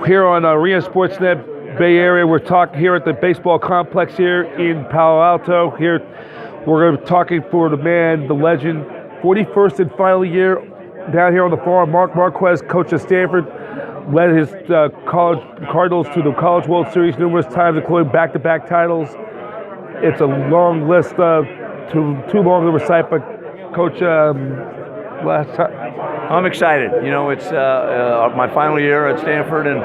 Here on Arena Sportsnet Bay Area, we're talking here at the baseball complex here in Palo Alto. Here, we're going to be talking for the man, the legend, 41st and final year down here on the farm. Marquess, coach of Stanford, led his college Cardinals to the College World Series numerous times, including back-to-back titles. It's a long list, too long to recite, but Coach, last time. I'm excited. You know, it's my final year at Stanford, and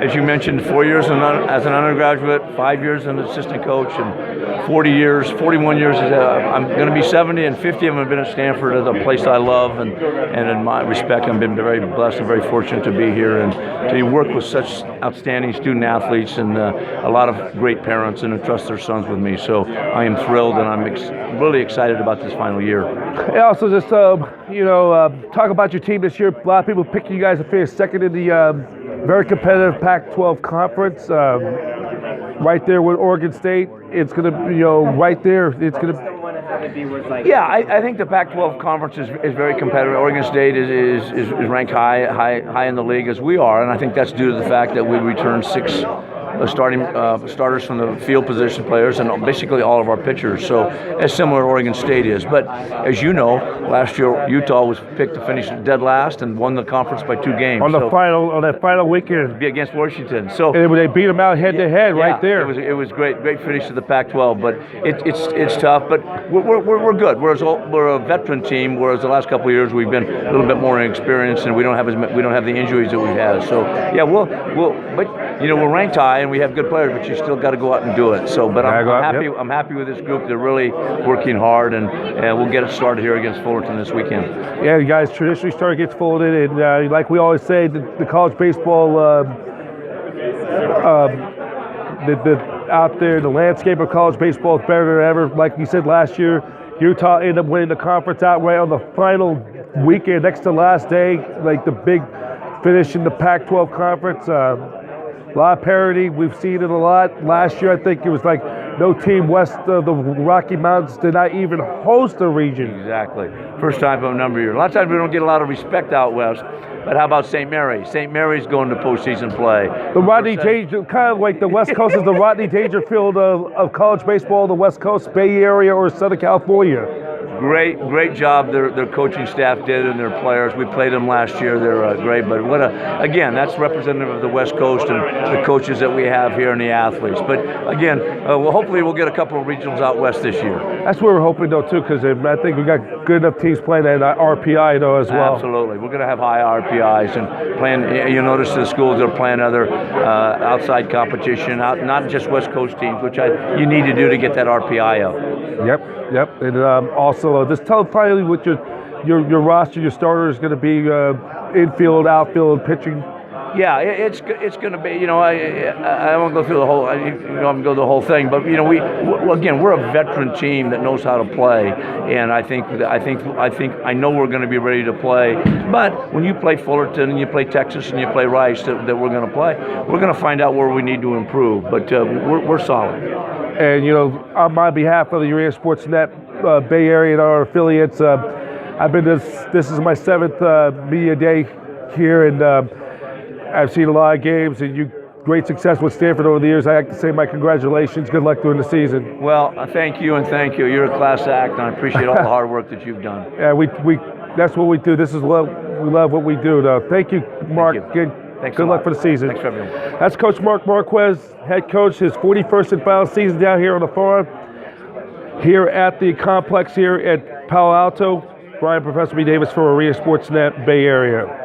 as you mentioned, 4 years as an undergraduate, 5 years as an assistant coach, and 41 years. I'm going to be 70, and 50 of them have been at Stanford, as a place I love, and in my respect, I've been very blessed and very fortunate to be here and to work with such outstanding student athletes and a lot of great parents and entrust their sons with me. So I am thrilled, and I'm really excited about this final year. And also, just talk about your team this year. A lot of people picking you guys to finish second in the very competitive Pac-12 conference, right there with Oregon State. It's going to, right there. It's going to. Yeah, I think the Pac-12 conference is very competitive. Oregon State is ranked high in the league as we are, and I think that's due to the fact that we returned six starters from the field position players and basically all of our pitchers. So as similar to Oregon State is. But as you know, last year Utah was picked to finish dead last and won the conference by 2 games. On that final weekend. Against Washington. So and they beat them out head to head right there. It was great finish to the Pac-12. But it's tough. But we're good. We're a veteran team, whereas the last couple of years we've been a little bit more inexperienced and we don't have the injuries that we have. So yeah, we're ranked high and we have good players, but you still got to go out and do it. So, but I'm happy. Yep. I'm happy with this group. They're really working hard, and we'll get it started here against Fullerton this weekend. Yeah, you guys traditionally start against Fullerton, and like we always say, the college baseball, out there, the landscape of college baseball is better than ever. Like you said last year, Utah ended up winning the conference outright on the final weekend, next to last day, like the big finish in the Pac-12 conference. A lot of parity. We've seen it a lot. Last year, I think it was like no team west of the Rocky Mountains did not even host a region. Exactly. First time for a number of years. A lot of times we don't get a lot of respect out west. But how about St. Mary's? St. Mary's going to postseason play. The Rodney Danger, kind of like the West Coast is the Rodney Dangerfield of college baseball, the West Coast, Bay Area, or Southern California. Great job their coaching staff did and their players. We played them last year. They're great. But again, that's representative of the West Coast and the coaches that we have here and the athletes. But again, hopefully we'll get a couple of regionals out west this year. That's what we're hoping though too, because I think we got good enough teams playing at RPI though as well. Absolutely, we're going to have high RPIs and playing. You'll notice the schools are playing other outside competition, not just West Coast teams, which you need to do to get that RPI up. Yep, and also just tell finally what your roster, your starter is going to be infield, outfield, pitching. Yeah, it's going to be. I won't go through the whole. I'm going to go the whole thing, but we're a veteran team that knows how to play, and I know we're going to be ready to play. But when you play Fullerton and you play Texas and you play Rice, that we're going to play, we're going to find out where we need to improve. But we're solid. And on my behalf of the Arena Sportsnet Bay Area and our affiliates, I've been this is my 7th media day here, and I've seen a lot of games, and great success with Stanford over the years. I have to say my congratulations. Good luck during the season. Well, thank you, and thank you. You're a class act, and I appreciate all the hard work that you've done. Yeah, that's what we do. We love what we do, though. Thank you, Mark. Thank you. Thanks Good luck for the season. Thanks for everyone. That's Coach Marquess, head coach, his 41st and final season down here on the farm, here at the complex here at Palo Alto. Brian Professor B. Davis for Arena Sportsnet Bay Area.